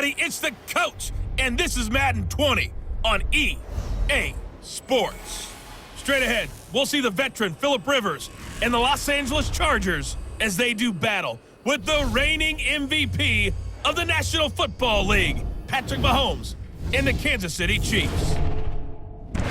everybody. It's the coach, and this is Madden 20 on EA Sports. Straight ahead, we'll see the veteran Phillip Rivers and the Los Angeles Chargers as they do battle with the reigning MVP of the National Football League, Patrick Mahomes, and the Kansas City Chiefs.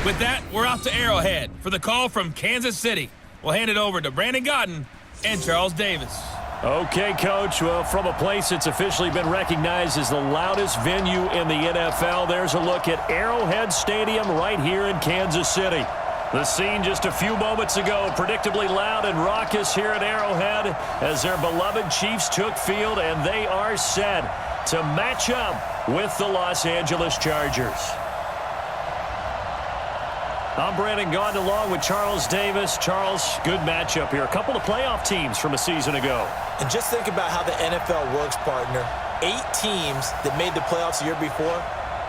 With that, we're off to Arrowhead for the call from Kansas City. We'll hand it over to Brandon Godden and Charles Davis. Okay, Coach. Well, from a place that's officially been recognized as the loudest venue in the NFL, there's a look at Arrowhead Stadium right here in Kansas City. The scene just a few moments ago, predictably loud and raucous here at Arrowhead as their beloved Chiefs took field, and they are set to match up with the Los Angeles Chargers. I'm Brandon Gaudin along with Charles Davis. Charles, good matchup here. A couple of playoff teams from a season ago. And just think about how the NFL works, partner. 8 teams that made the playoffs the year before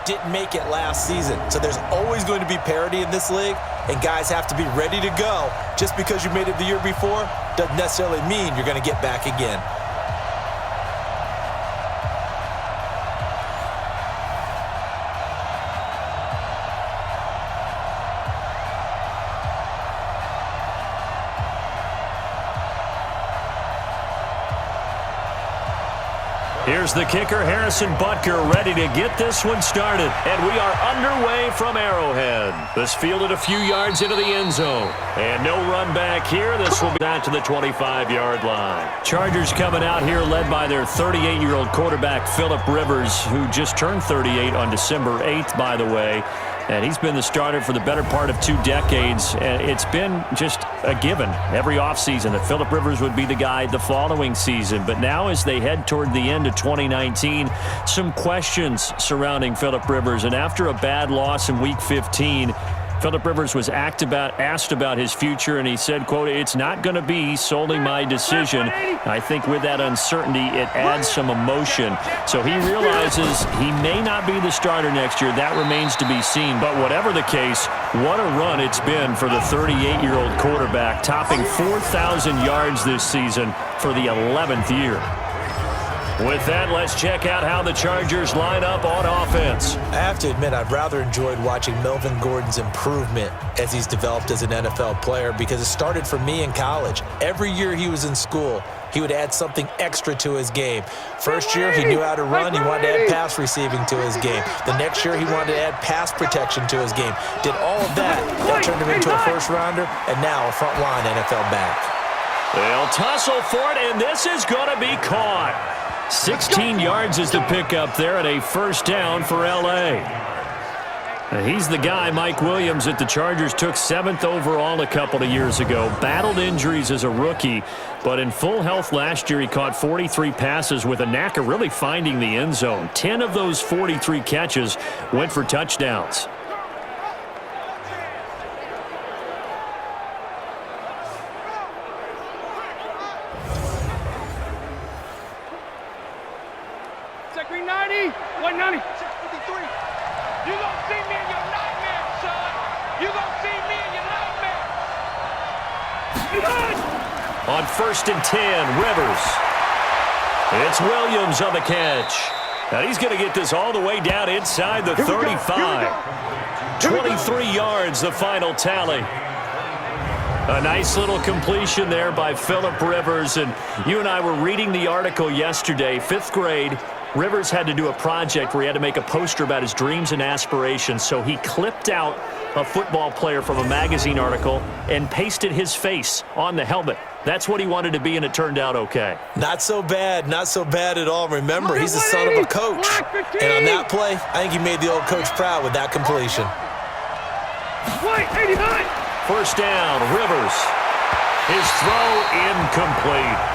didn't make it last season. So there's always going to be parity in this league, and guys have to be ready to go. Just because you made it the year before doesn't necessarily mean you're going to get back again. Here's the kicker, Harrison Butker, ready to get this one started. And we are underway from Arrowhead. This fielded a few yards into the end zone. And no run back here. This will be back to the 25-yard line. Chargers coming out here led by their 38-year-old quarterback, Phillip Rivers, who just turned 38 on December 8th, by the way. And he's been the starter for the better part of 2 decades. And it's been just a given every offseason that Phillip Rivers would be the guy the following season. But now as they head toward the end of 2019, some questions surrounding Phillip Rivers. And after a bad loss in Week 15, Phillip Rivers was asked about his future, and he said, quote, "It's not going to be solely my decision." I think with that uncertainty, it adds some emotion. So he realizes he may not be the starter next year. That remains to be seen. But whatever the case, what a run it's been for the 38-year-old quarterback, topping 4,000 yards this season for the 11th year. With that, let's check out how the Chargers line up on offense. I have to admit, I've rather enjoyed watching Melvin Gordon's improvement as he's developed as an NFL player, because it started for me in college. Every year he was in school, he would add something extra to his game. First year, he knew how to run. He wanted to add pass receiving to his game. The next year, he wanted to add pass protection to his game. Did all of that. That turned him into a first-rounder, and now a front-line NFL back. They'll tussle for it, and this is going to be caught. 16 yards is the pickup there, and a first down for L.A. He's the guy, Mike Williams, that the Chargers took 7th overall a couple of years ago. Battled injuries as a rookie, but in full health last year, he caught 43 passes with a knack of really finding the end zone. 10 of those 43 catches went for touchdowns. Second 90, 190. 653. You gonna see me in your nightmare, son. You gonna see me in your nightmare. On 1st and 10, Rivers. It's Williams on the catch. Now he's going to get this all the way down inside the 35. 23 yards, the final tally. A nice little completion there by Phillip Rivers. And you and I were reading the article yesterday, 5th grade. Rivers had to do a project where he had to make a poster about his dreams and aspirations. So he clipped out a football player from a magazine article and pasted his face on the helmet. That's what he wanted to be, and it turned out okay. Not so bad. Not so bad at all. Remember, he's the son of a coach. And on that play, I think he made the old coach proud with that completion. 89. First down, Rivers. His throw incomplete.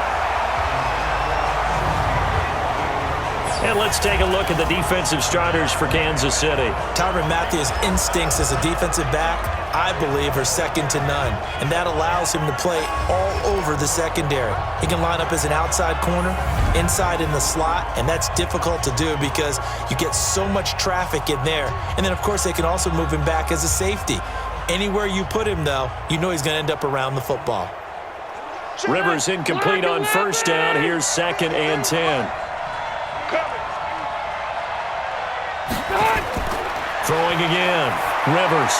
And let's take a look at the defensive starters for Kansas City. Tyrann Mathieu's instincts as a defensive back, I believe, are second to none. And that allows him to play all over the secondary. He can line up as an outside corner, inside in the slot, and that's difficult to do because you get so much traffic in there. And then, of course, they can also move him back as a safety. Anywhere you put him, though, you know he's going to end up around the football. Rivers incomplete on first down. Here's 2nd and 10. Throwing again. Rivers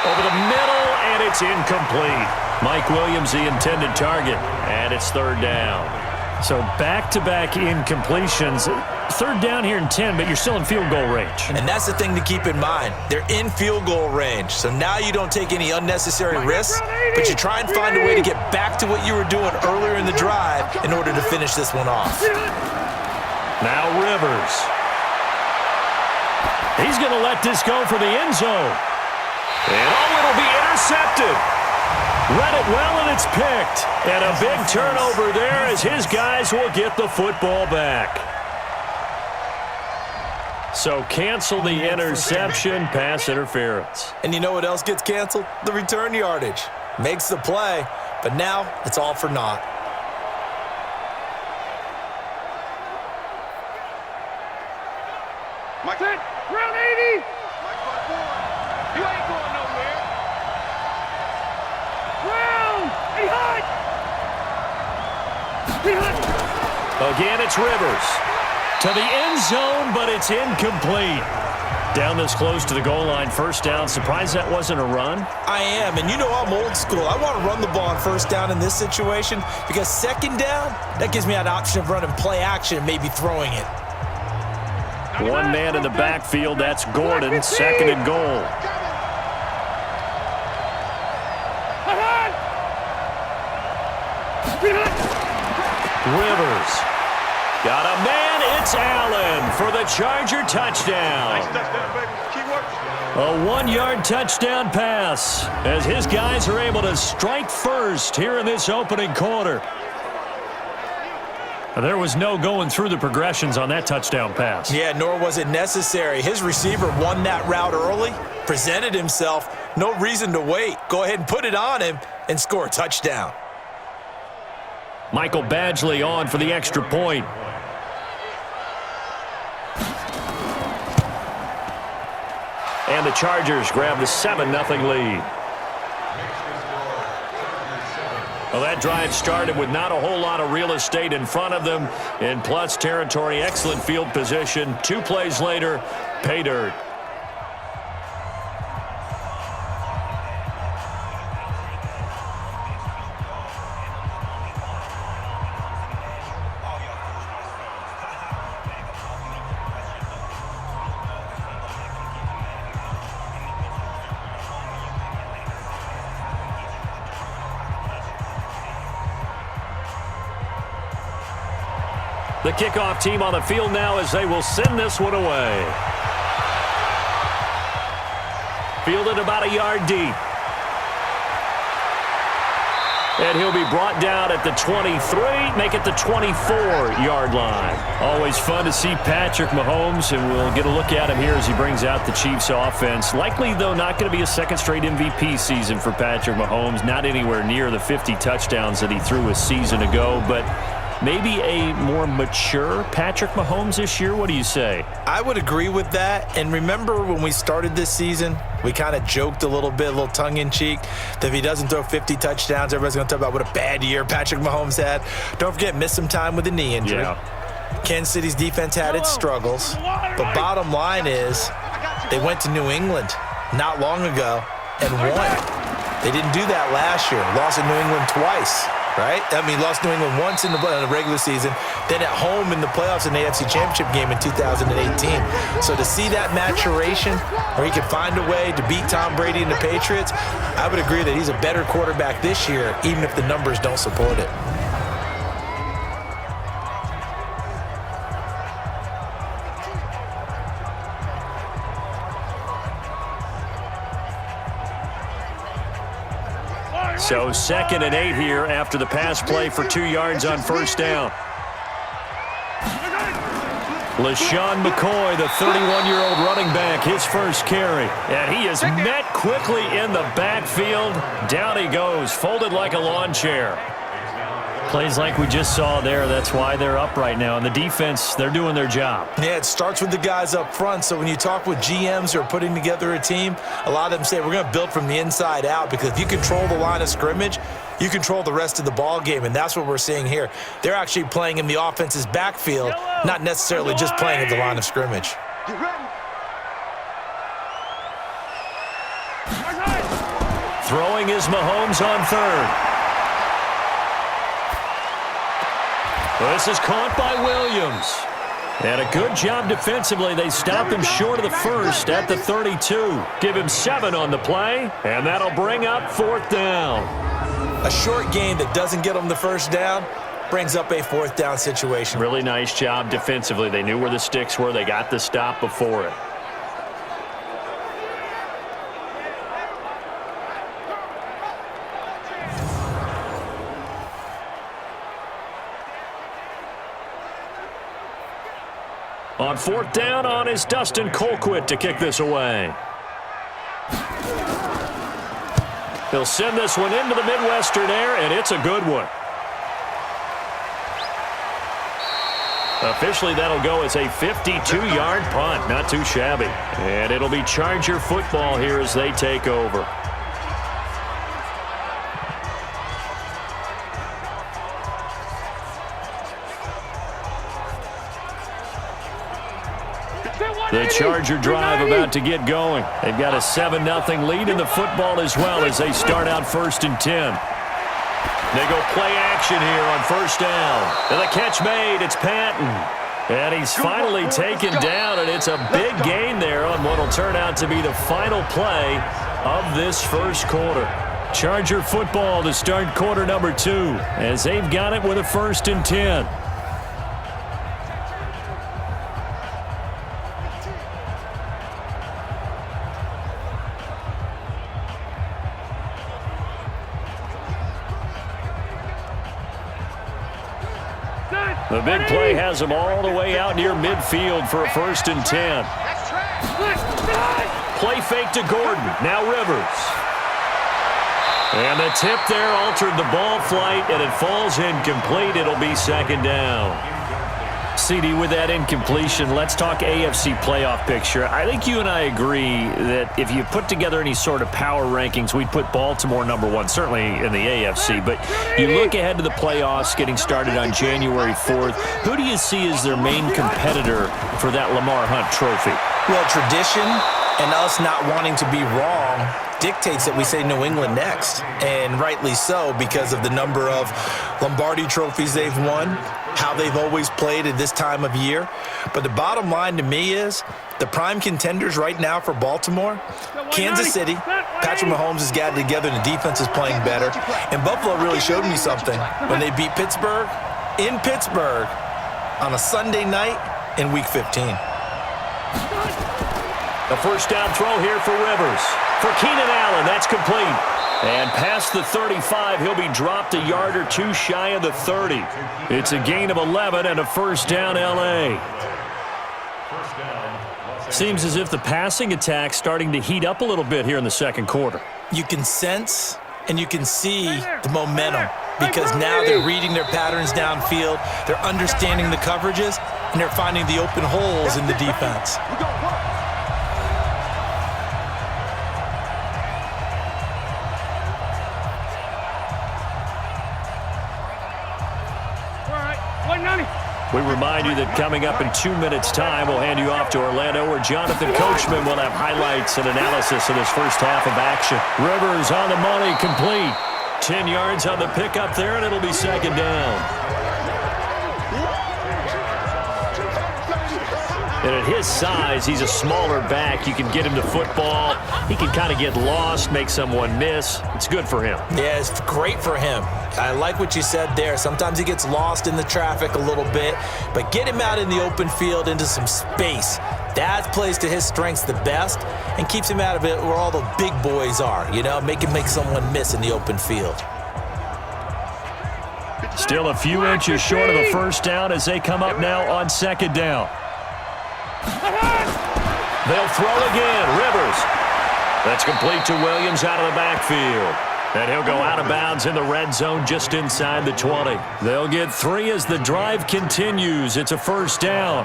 over the middle, and it's incomplete. Mike Williams, the intended target, and it's third down. So back-to-back incompletions. Third down here in 10, but you're still in field goal range. And that's the thing to keep in mind. They're in field goal range. So now you don't take any unnecessary risks, but you try and find a way to get back to what you were doing earlier in the drive in order to finish this one off. Now Rivers. He's going to let this go for the end zone. And it'll be intercepted. Read it well, and it's picked. And a big turnover there as his guys will get the football back. So cancel the interception, pass interference. And you know what else gets canceled? The return yardage. Makes the play, but now it's all for naught. Mike, round 80. You ain't going nowhere. Round, he hot. Again, it's Rivers. To the end zone, but it's incomplete. Down this close to the goal line, first down. Surprised that wasn't a run? I am, and you know I'm old school. I want to run the ball on first down in this situation because second down, that gives me an option of running play action and maybe throwing it. One man in the backfield, that's Gordon, second and goal. Rivers. Got a man, it's Allen for the Charger touchdown. A 1-yard touchdown pass as his guys are able to strike first here in this opening quarter. There was no going through the progressions on that touchdown pass. Yeah, nor was it necessary. His receiver won that route early, presented himself, no reason to wait. Go ahead and put it on him and score a touchdown. Michael Badgley on for the extra point. And the Chargers grab the 7-0 lead. Well, that drive started with not a whole lot of real estate in front of them. In plus territory, excellent field position. 2 plays later, pay dirt. The kickoff team on the field now as they will send this one away. Fielded about a yard deep. And he'll be brought down at the 23, make it the 24-yard line. Always fun to see Patrick Mahomes, and we'll get a look at him here as he brings out the Chiefs offense. Likely, though, not going to be a second straight MVP season for Patrick Mahomes. Not anywhere near the 50 touchdowns that he threw a season ago, but maybe a more mature Patrick Mahomes this year? What do you say? I would agree with that. And remember when we started this season, we kind of joked a little bit, a little tongue-in-cheek, that if he doesn't throw 50 touchdowns, everybody's going to talk about what a bad year Patrick Mahomes had. Don't forget, missed some time with a knee injury. Yeah. Kansas City's defense had its struggles. But bottom line is they went to New England not long ago and won. They didn't do that last year. Lost in New England twice. Right? I mean, lost New England once in the regular season, then at home in the playoffs in the AFC Championship game in 2018. So to see that maturation where he could find a way to beat Tom Brady and the Patriots, I would agree that he's a better quarterback this year, even if the numbers don't support it. So 2nd and 8 here after the pass play for 2 yards on first down. LaShawn McCoy, the 31-year-old running back, his first carry. And he is met quickly in the backfield. Down he goes, folded like a lawn chair. Plays like we just saw there. That's why they're up right now. And the defense, they're doing their job. Yeah, it starts with the guys up front. So when you talk with GMs who are putting together a team, a lot of them say we're going to build from the inside out, because if you control the line of scrimmage, you control the rest of the ball game, and that's what we're seeing here. They're actually playing in the offense's backfield, not necessarily just playing at the line of scrimmage. Throwing is Mahomes on third. This is caught by Williams. And a good job defensively. They stop him short of the first at the 32. Give him 7 on the play, and that'll bring up 4th down. A short gain that doesn't get them the first down brings up a 4th down situation. Really nice job defensively. They knew where the sticks were. They got the stop before it. On 4th down, on is Dustin Colquitt to kick this away. He'll send this one into the Midwestern air, and it's a good one. Officially, that'll go as a 52-yard punt. Not too shabby. And it'll be Charger football here as they take over. The Charger drive about to get going. They've got a 7-0 lead in the football as well as they start out 1st and 10. They go play action here on 1st down. And the catch made. It's Patton. And he's finally taken down, and it's a big gain there on what will turn out to be the final play of this first quarter. Charger football to start quarter number 2 as they've got it with a 1st and 10. The big play has them all the way out near midfield for a 1st and 10. Play fake to Gordon. Now Rivers. And the tip there altered the ball flight, and it falls incomplete. It'll be 2nd down. CD, with that incompletion, let's talk AFC playoff picture. I think you and I agree that if you put together any sort of power rankings, we'd put Baltimore number 1, certainly in the AFC. But you look ahead to the playoffs getting started on January 4th. Who do you see as their main competitor for that Lamar Hunt trophy? Well, tradition and us not wanting to be wrong dictates that we say New England next, and rightly so because of the number of Lombardi trophies they've won, how they've always played at this time of year. But the bottom line to me is the prime contenders right now for Baltimore, Kansas City. Patrick Mahomes has got it together and the defense is playing better. And Buffalo really showed me something when they beat Pittsburgh in Pittsburgh on a Sunday night in Week 15. A 1st down throw here for Rivers. For Keenan Allen, that's complete. And past the 35, he'll be dropped a yard or 2 shy of the 30. It's a gain of 11 and a 1st down L.A. Seems as if the passing attack's starting to heat up a little bit here in the 2nd quarter. You can sense and you can see the momentum because now they're reading their patterns downfield, they're understanding the coverages, and they're finding the open holes in the defense. We remind you that coming up in 2 minutes' time, we'll hand you off to Orlando, where Jonathan Coachman will have highlights and analysis of this first half of action. Rivers on the money, complete. 10 yards on the pickup there, and it'll be 2nd down. And at his size, he's a smaller back. You can get him to football. He can kind of get lost, make someone miss. It's good for him. Yeah, it's great for him. I like what you said there. Sometimes he gets lost in the traffic a little bit, but get him out in the open field into some space. That plays to his strengths the best and keeps him out of it where all the big boys are, you know, make someone miss in the open field. Still a few inches short of a 1st down as they come up now on 2nd down. They'll throw again. Rivers. That's complete to Williams out of the backfield. And he'll go out of bounds in the red zone just inside the 20. They'll get 3 as the drive continues. It's a 1st down.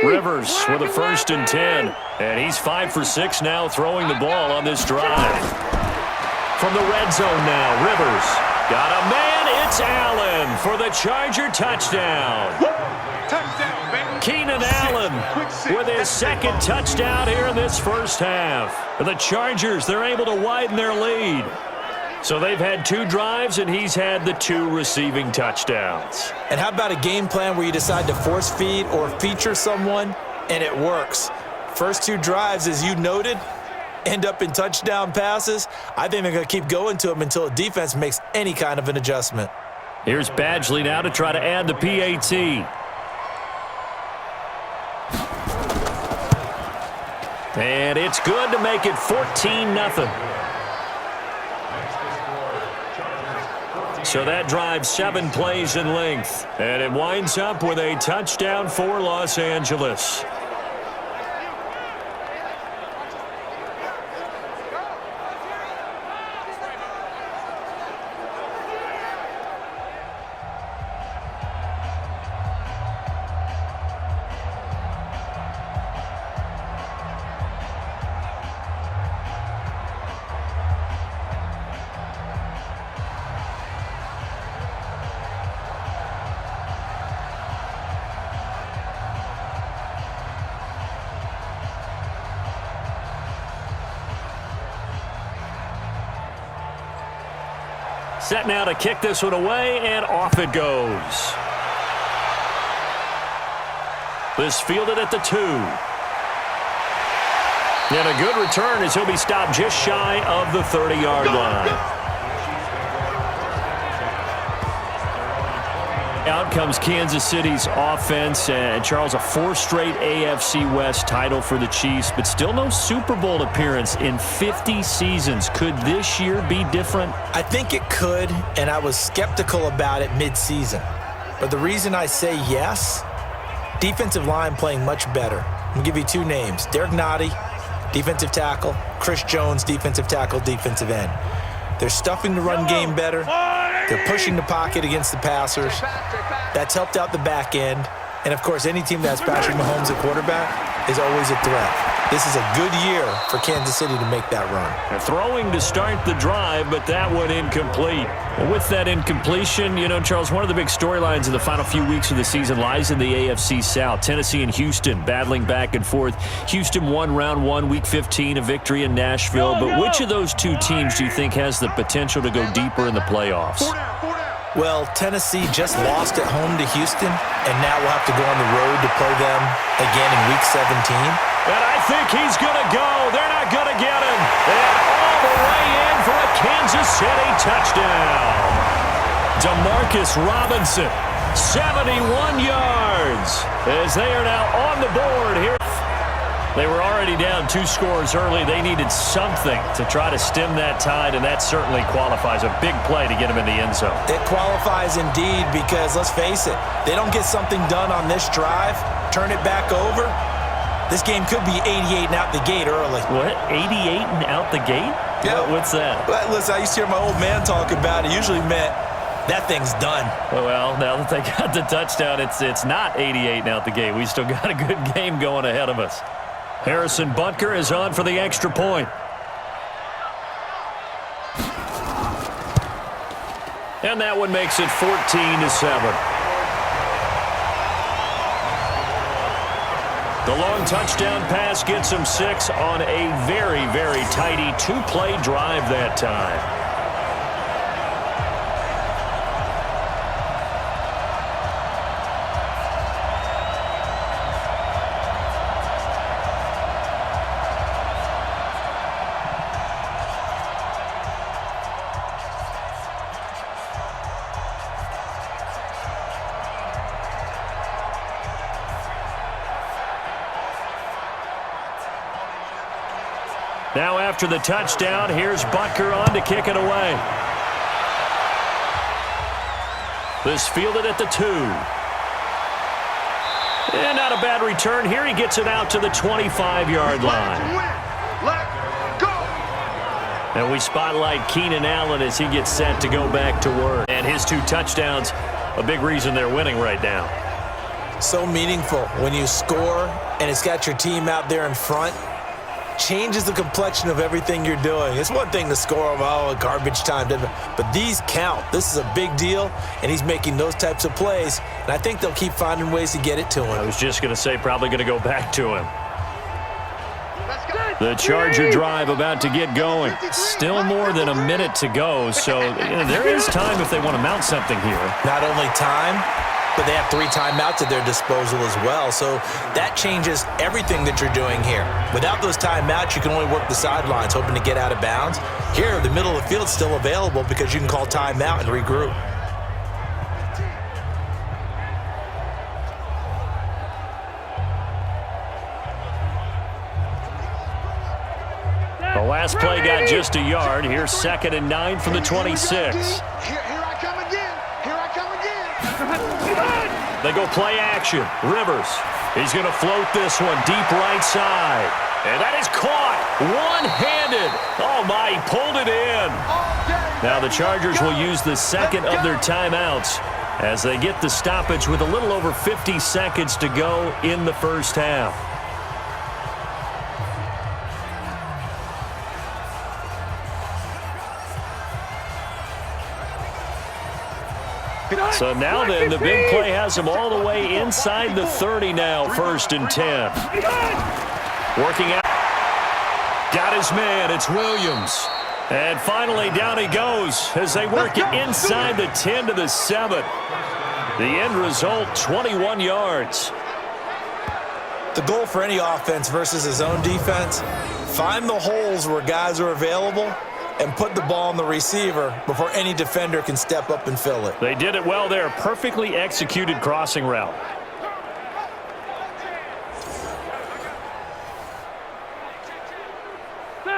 Rivers with a 1st and 10. And he's 5 for 6 now throwing the ball on this drive. From the red zone now, Rivers. Got a man, it's Allen for the Charger touchdown. Touchdown, baby. Keenan Allen with his second touchdown here in this first half. The Chargers, they're able to widen their lead. So they've had 2 drives, and he's had the 2 receiving touchdowns. And how about a game plan where you decide to force feed or feature someone, and it works? First 2 drives, as you noted, end up in touchdown passes. I think they're going to keep going to them until the defense makes any kind of an adjustment. Here's Badgley now to try to add the PAT. And it's good to make it 14-0. So that drives 7 plays in length. And it winds up with a touchdown for Los Angeles. Set now to kick this one away, and off it goes. This fielded at the 2. And a good return as he'll be stopped just shy of the 30-yard line. Out comes Kansas City's offense, and Charles, a 4th straight AFC West title for the Chiefs, but still no Super Bowl appearance in 50 seasons. Could this year be different? I think it could, and I was skeptical about it mid-season. But the reason I say yes, defensive line playing much better. I'm going to give you 2 names. Derek Nottie, defensive tackle. Chris Jones, defensive tackle, defensive end. They're stuffing the run game better. They're pushing the pocket against the passers. That's helped out the back end. And, of course, any team that has Patrick Mahomes at quarterback is always a threat. This is a good year for Kansas City to make that run. They're throwing to start the drive, but that one incomplete. Well, with that incompletion, you know, Charles, one of the big storylines in the final few weeks of the season lies in the AFC South. Tennessee and Houston battling back and forth. Houston won round 1, week 15, a victory in Nashville. But which of those 2 teams do you think has the potential to go deeper in the playoffs? Well, Tennessee just lost at home to Houston, and now we'll have to go on the road to play them again in week 17. And I think he's going to go. They're not going to get him. And all the way in for a Kansas City touchdown. Demarcus Robinson, 71 yards, as they are now on the board here. They were already down 2 scores early. They needed something to try to stem that tide, and that certainly qualifies. A big play to get him in the end zone. It qualifies indeed because, let's face it, they don't get something done on this drive, turn it back over, this game could be 88 and out the gate early. What? 88 and out the gate? Yeah. What's that? Well, listen, I used to hear my old man talk about it. Usually meant that thing's done. Well, now that they got the touchdown, it's not 88 and out the gate. We still got a good game going ahead of us. Harrison Butker is on for the extra point. And that one makes it 14-7. The long touchdown pass gets him 6 on a very, very tidy 2-play drive that time. Now after the touchdown, here's Butker on to kick it away. This fielded at the 2. And not a bad return here. He gets it out to the 25-yard line. And we spotlight Keenan Allen as he gets set to go back to work. And his 2 touchdowns, a big reason they're winning right now. So meaningful when you score and it's got your team out there in front. changes the complexion of everything you're doing. It's one thing to score them, garbage time, but these count. This is a big deal, and he's making those types of plays, and I think they'll keep finding ways to get it to him. I was just going to say probably going to go back to him. The Charger drive about to get going. Still more than a minute to go, so there is time if they want to mount something here. Not only time, but they have 3 timeouts at their disposal as well, so that changes everything that you're doing here. Without those timeouts, you can only work the sidelines, hoping to get out of bounds. Here, the middle of the field is still available because you can call timeout and regroup. The last play got just a yard. Here's 2nd and 9 from the 26. Here I come again. Here I come again. They go play action. Rivers. He's going to float this one deep right side. And that is caught one-handed. Oh, my, he pulled it in. Now the Chargers will use the second of their timeouts as they get the stoppage with a little over 50 seconds to go in the first half. So now then, the big play has him all the way inside the 30 now, 1st and 10. Working out. Got his man. It's Williams. And finally, down he goes as they work it inside the 10 to the 7. The end result, 21 yards. The goal for any offense versus his own defense, find the holes where guys are available and put the ball on the receiver before any defender can step up and fill it. They did it well there. Perfectly executed crossing route.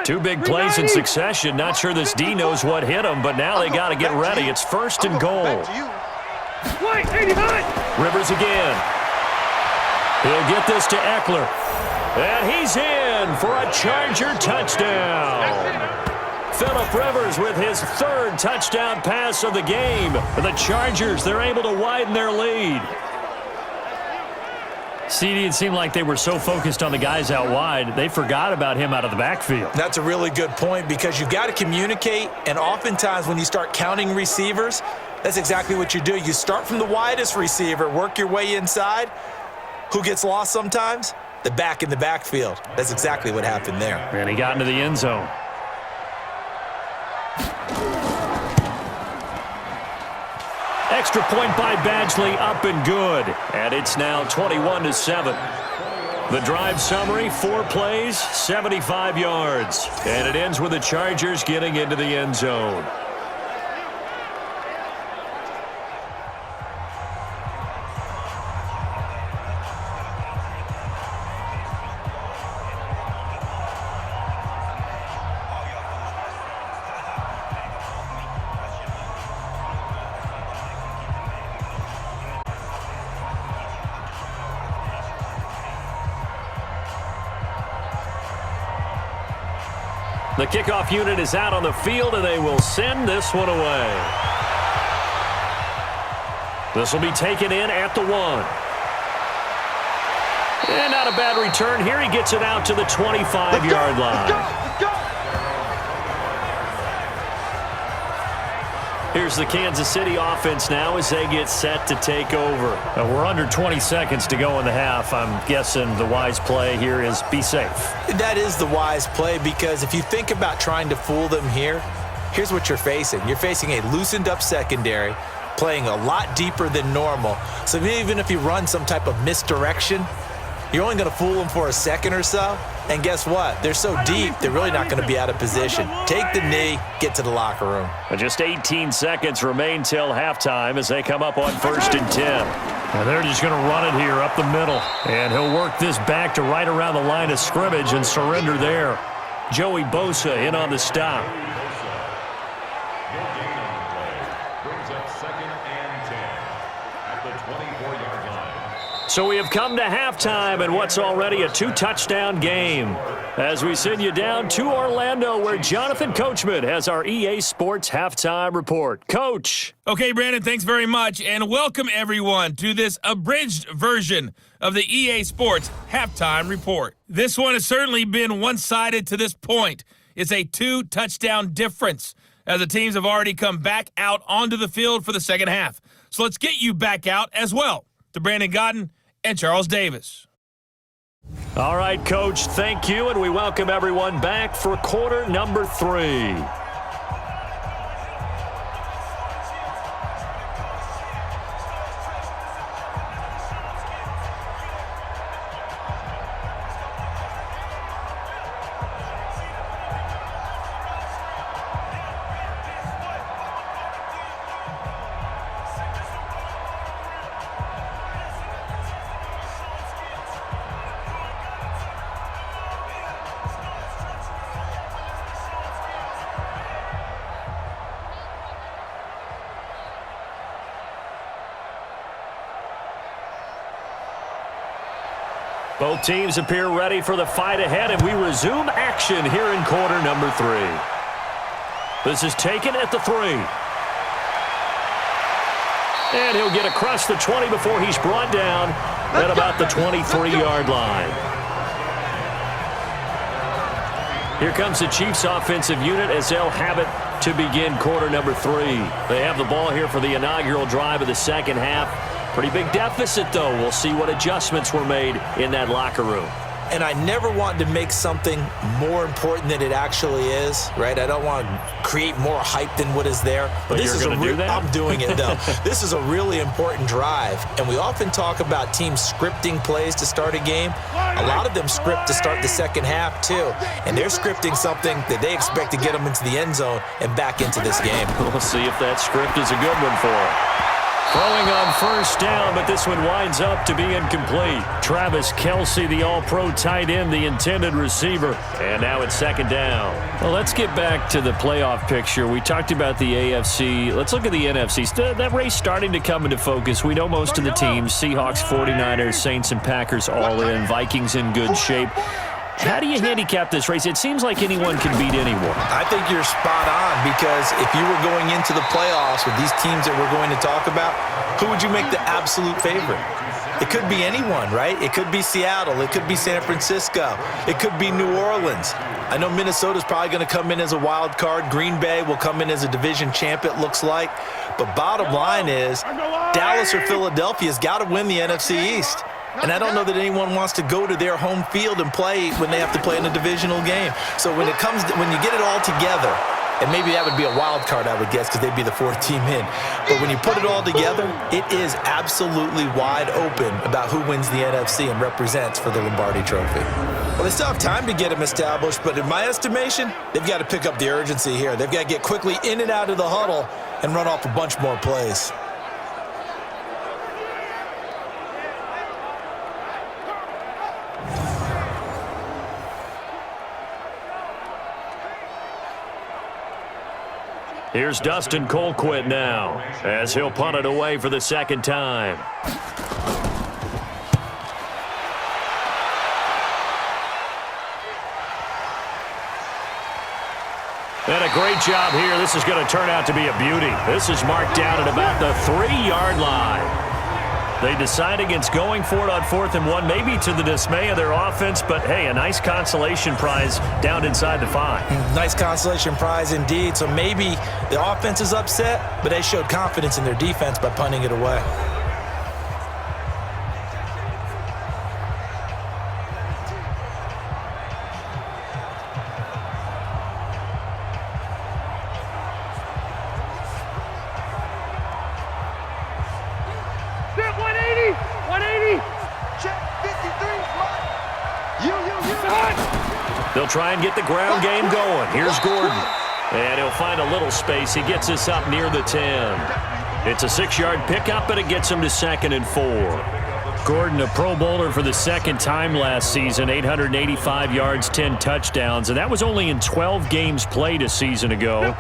Two big plays in succession. Not sure this D knows what hit him, but now they got to get ready. It's 1st and goal. Rivers again. He'll get this to Eckler. And he's in for a Charger touchdown. Phillip Rivers with his 3rd touchdown pass of the game. For the Chargers, they're able to widen their lead. CD, it seemed like they were so focused on the guys out wide, they forgot about him out of the backfield. That's a really good point because you've got to communicate, and oftentimes when you start counting receivers, that's exactly what you do. You start from the widest receiver, work your way inside. Who gets lost sometimes? The back in the backfield. That's exactly what happened there. And he got into the end zone. Extra point by Badgley, up and good. And it's now 21-7. The drive summary, 4 plays, 75 yards. And it ends with the Chargers getting into the end zone. The kickoff unit is out on the field, and they will send this one away. This will be taken in at the 1. And not a bad return here. He gets it out to the 25-yard line. Here's the Kansas City offense now as they get set to take over. We're under 20 seconds to go in the half. I'm guessing the wise play here is be safe. That is the wise play because if you think about trying to fool them here, here's what you're facing. You're facing a loosened up secondary, playing a lot deeper than normal. So even if you run some type of misdirection, you're only going to fool them for a second or so. And guess what? They're so deep, they're really not going to be out of position. Take the knee, get to the locker room. Just 18 seconds remain till halftime as they come up on 1st and 10. Now they're just going to run it here up the middle. And he'll work this back to right around the line of scrimmage and surrender there. Joey Bosa in on the stop. So we have come to halftime in what's already a 2-touchdown game. As we send you down to Orlando, where Jonathan Coachman has our EA Sports Halftime Report. Coach. Okay, Brandon, thanks very much, and welcome everyone to this abridged version of the EA Sports Halftime Report. This one has certainly been one-sided to this point. It's a 2-touchdown difference, as the teams have already come back out onto the field for the second half. So let's get you back out as well to Brandon Godden and Charles Davis. All right, Coach, thank you, and we welcome everyone back for quarter number 3. Both teams appear ready for the fight ahead, and we resume action here in quarter number 3. This is taken at the 3. And he'll get across the 20 before he's brought down at about the 23-yard line. Here comes the Chiefs offensive unit as they'll have it to begin quarter number 3. They have the ball here for the inaugural drive of the second half. Pretty big deficit, though. We'll see what adjustments were made in that locker room. And I never want to make something more important than it actually is, right? I don't want to create more hype than what is there. But this is you're going to do that? I'm doing it, though. This is a really important drive. And we often talk about teams scripting plays to start a game. A lot of them script to start the second half, too. And they're scripting something that they expect to get them into the end zone and back into this game. We'll see if that script is a good one for them. Throwing on first down, but this one winds up to be incomplete. Travis Kelce, the all-pro tight end, the intended receiver. And now it's second down. Well, let's get back to the playoff picture. We talked about the AFC. Let's look at the NFC. That race starting to come into focus. We know most of the teams. Seahawks, 49ers, Saints, and Packers all in. Vikings in good shape. How do you handicap this race? It seems like anyone can beat anyone. I think you're spot on, because if you were going into the playoffs with these teams that we're going to talk about, who would you make the absolute favorite? It could be anyone, right? It could be Seattle. It could be San Francisco. It could be New Orleans. I know Minnesota's probably going to come in as a wild card. Green Bay will come in as a division champ, it looks like. But bottom line is, Dallas or Philadelphia's got to win the NFC East. And I don't know that anyone wants to go to their home field and play when they have to play in a divisional game. So when you get it all together, and maybe that would be a wild card, I would guess, because they'd be the fourth team in. But when you put it all together, it is absolutely wide open about who wins the NFC and represents for the Lombardi Trophy. Well, they still have time to get them established, but in my estimation, they've got to pick up the urgency here. They've got to get quickly in and out of the huddle and run off a bunch more plays. Here's Dustin Colquitt now, as he'll punt it away for the second time. And a great job here. This is going to turn out to be a beauty. This is marked down at about the 3-yard line. They decide against going for it on 4th and 1, maybe to the dismay of their offense, but hey, a nice consolation prize down inside the 5. Nice consolation prize indeed. So maybe the offense is upset, but they showed confidence in their defense by punting it away. They'll try and get the ground game going. Here's Gordon. And he'll find a little space. He gets us up near the 10. It's a 6-yard pickup, but it gets him to 2nd and 4. Gordon, a Pro Bowler for the second time last season, 885 yards, 10 touchdowns, and that was only in 12 games played a season ago.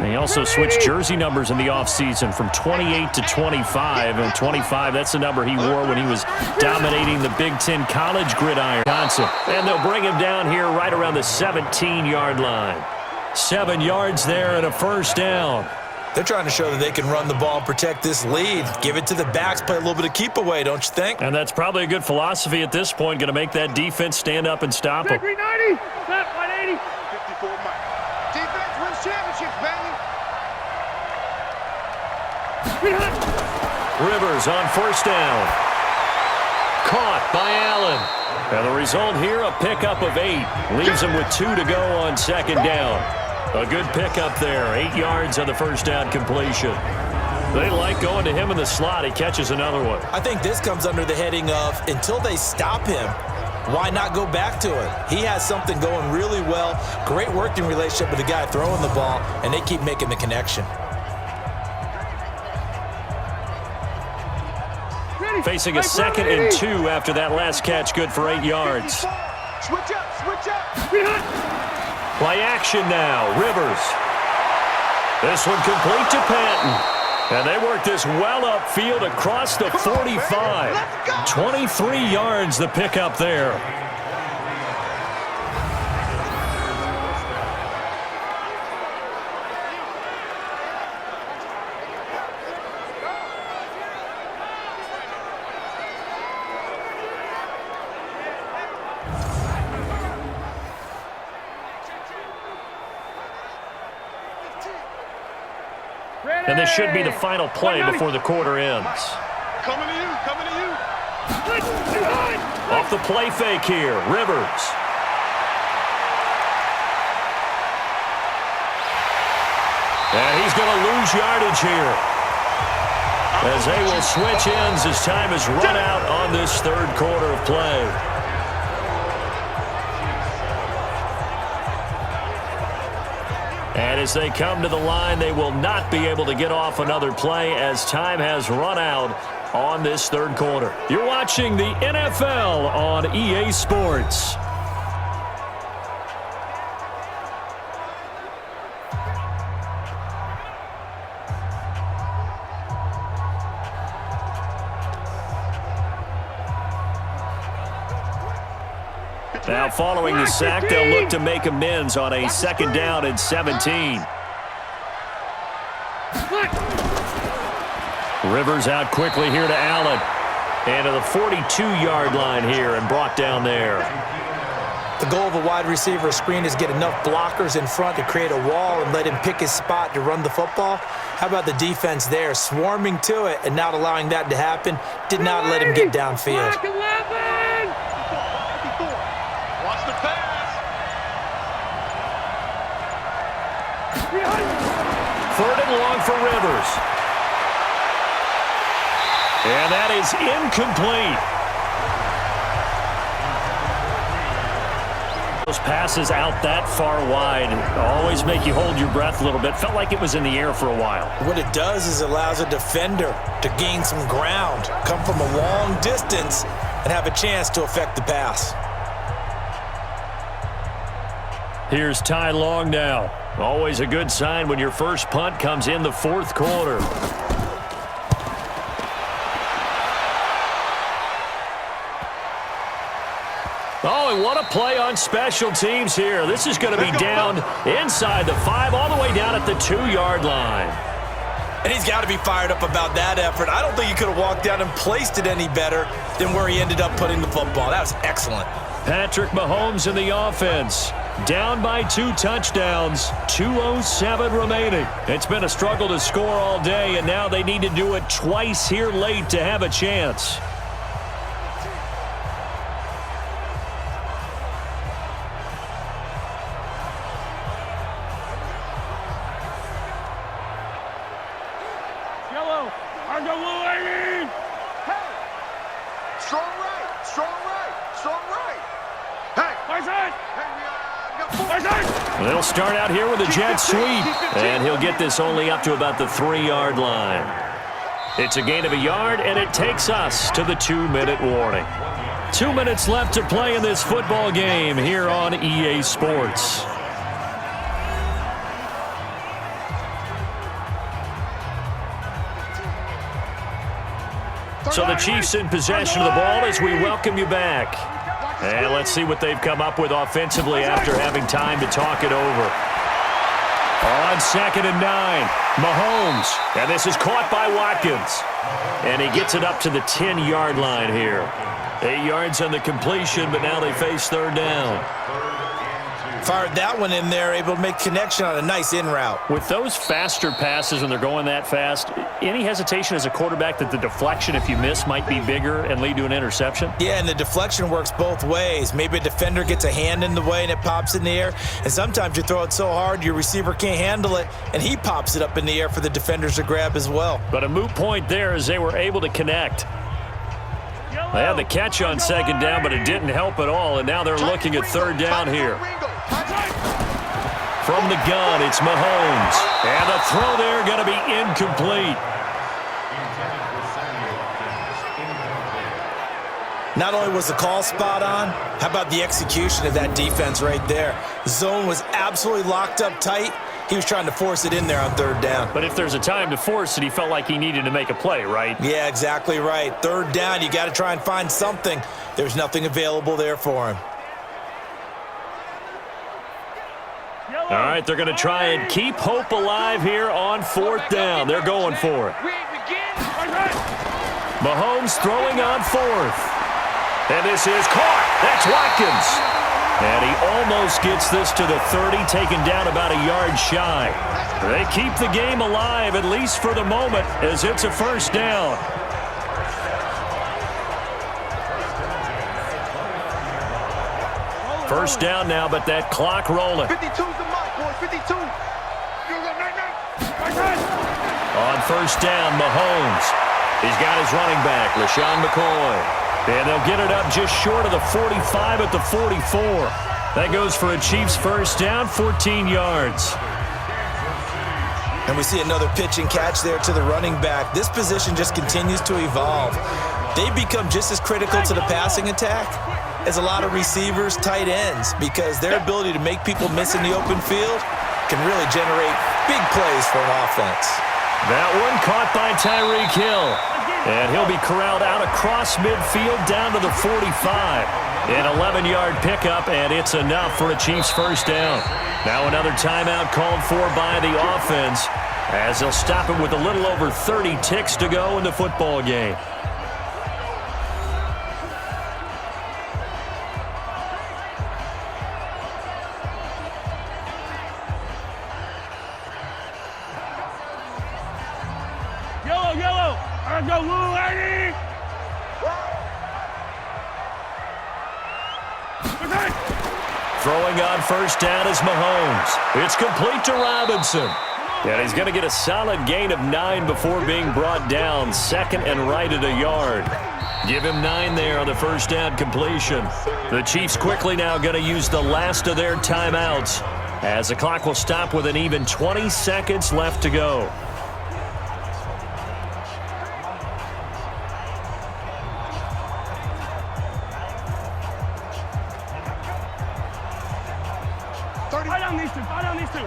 They also switched jersey numbers in the offseason from 28 to 25. And 25, that's the number he wore when he was dominating the Big Ten college gridiron concept. And they'll bring him down here right around the 17-yard line. 7 yards there and a first down. They're trying to show that they can run the ball and protect this lead. Give it to the backs, play a little bit of keep away, don't you think? And that's probably a good philosophy at this point, going to make that defense stand up and stop them. 390, set 180. 54 Mike. Defense wins championships, baby. Rivers on first down. Caught by Allen. And the result here, a pickup of 8. Leaves him with 2 to go on second down. A good pickup there. 8 yards on the first down completion. They like going to him in the slot. He catches another one. I think this comes under the heading of until they stop him, why not go back to it? He has something going really well. Great working relationship with the guy throwing the ball, and they keep making the connection. Facing a 2nd and 2 after that last catch, good for 8 yards. Switch up, switch up. Play action now, Rivers. This one complete to Patton. And they work this well upfield across the 45. 23 yards the pickup there. And this should be the final play before the quarter ends. Coming to you, coming to you. Off the play fake here, Rivers. And he's going to lose yardage here, as they will switch ends as time is run out on this third quarter of play. And as they come to the line, they will not be able to get off another play as time has run out on this third quarter. You're watching the NFL on EA Sports. Now following the sack, they'll look to make amends on a 2nd down and 17. Rivers out quickly here to Allen. And to the 42-yard line here and brought down there. The goal of a wide receiver screen is get enough blockers in front to create a wall and let him pick his spot to run the football. How about the defense there, swarming to it and not allowing that to happen? Did not let him get downfield. Watch the pass. 3rd and long for Rivers. And that is incomplete. Those passes out that far wide always make you hold your breath a little bit. Felt like it was in the air for a while. What it does is it allows a defender to gain some ground, come from a long distance, and have a chance to affect the pass. Here's Ty Long now. Always a good sign when your first punt comes in the 4th quarter. Oh, and what a play on special teams here. This is going to be down inside the 5, all the way down at the 2-yard line. And he's got to be fired up about that effort. I don't think he could have walked down and placed it any better than where he ended up putting the football. That was excellent. Patrick Mahomes in the offense. Down by 2 touchdowns, 2:07 remaining. It's been a struggle to score all day, and now they need to do it twice here late to have a chance. Yellow, underway. Hey. Strong right, strong right, strong right. Hey. Bison. Hey, They'll start out here with a jet sweep, and he'll get this only up to about the 3-yard line. It's a gain of a yard, and it takes us to the 2-minute warning. 2 minutes left to play in this football game here on EA Sports. So the Chiefs in possession of the ball as we welcome you back. And let's see what they've come up with offensively after having time to talk it over. On 2nd and 9, Mahomes. And this is caught by Watkins. And he gets it up to the 10-yard line here. 8 yards on the completion, but now they face 3rd down. Fired that one in there, able to make connection on a nice in route. With those faster passes when they're going that fast, any hesitation as a quarterback that the deflection, if you miss, might be bigger and lead to an interception? Yeah, and the deflection works both ways. Maybe a defender gets a hand in the way and it pops in the air, and sometimes you throw it so hard your receiver can't handle it, and he pops it up in the air for the defenders to grab as well. But a moot point there as they were able to connect. They had the catch on 2nd down, but it didn't help at all, and now they're looking at 3rd down here. From the gun, it's Mahomes. And the throw there going to be incomplete. Not only was the call spot on, how about the execution of that defense right there? Zone was absolutely locked up tight. He was trying to force it in there on 3rd down. But if there's a time to force it, he felt like he needed to make a play, right? Yeah, exactly right. 3rd down, you got to try and find something. There's nothing available there for him. All right, they're going to try and keep hope alive here on 4th down. They're going for it. Mahomes throwing on 4th. And this is caught. That's Watkins. And he almost gets this to the 30, taken down about a yard shy. They keep the game alive, at least for the moment, as it's a 1st down. First down now, but that clock rolling. 52's the mark, boys. 52. On 1st down, Mahomes. He's got his running back, LaShawn McCoy. And they'll get it up just short of the 45 at the 44. That goes for a Chiefs 1st down, 14 yards. And we see another pitch and catch there to the running back. This position just continues to evolve. They become just as critical to the passing attack as a lot of receivers, tight ends, because their ability to make people miss in the open field can really generate big plays for an offense. That one caught by Tyreek Hill. And he'll be corralled out across midfield down to the 45. An 11-yard pickup, and it's enough for a Chiefs 1st down. Now another timeout called for by the offense as they'll stop it with a little over 30 ticks to go in the football game. Yellow. I go, Lou, Eddie. Throwing on 1st down is Mahomes. It's complete to Robinson. And he's going to get a solid gain of 9 before being brought down. 2nd and right at a yard. Give him 9 there on the 1st down completion. The Chiefs quickly now going to use the last of their timeouts as the clock will stop with an even 20 seconds left to go. Fight on these two.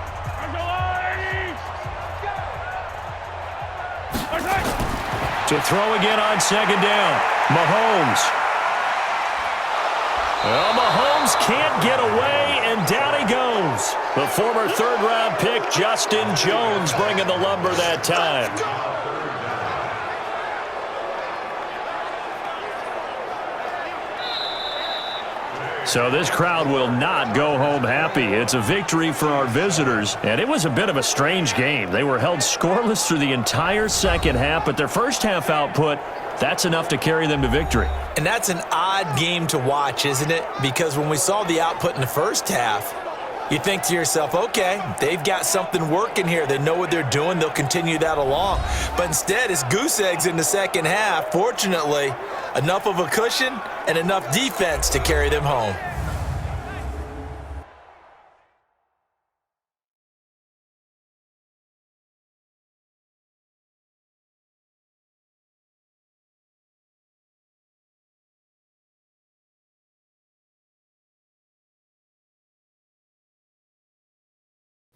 To throw again on 2nd down. Mahomes. Well, Mahomes can't get away, and down he goes. The former 3rd-round pick, Justin Jones, bringing the lumber that time. So this crowd will not go home happy. It's a victory for our visitors, and it was a bit of a strange game. They were held scoreless through the entire 2nd half, but their 1st half output, that's enough to carry them to victory. And that's an odd game to watch, isn't it? Because when we saw the output in the 1st half, you think to yourself, okay, they've got something working here. They know what they're doing. They'll continue that along. But instead, it's goose eggs in the 2nd half. Fortunately, enough of a cushion and enough defense to carry them home.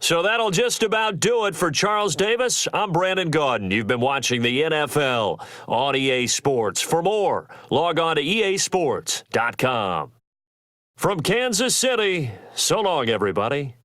So that'll just about do it for Charles Davis. I'm Brandon Gaudin. You've been watching the NFL on EA Sports. For more, log on to easports.com. From Kansas City, so long, everybody.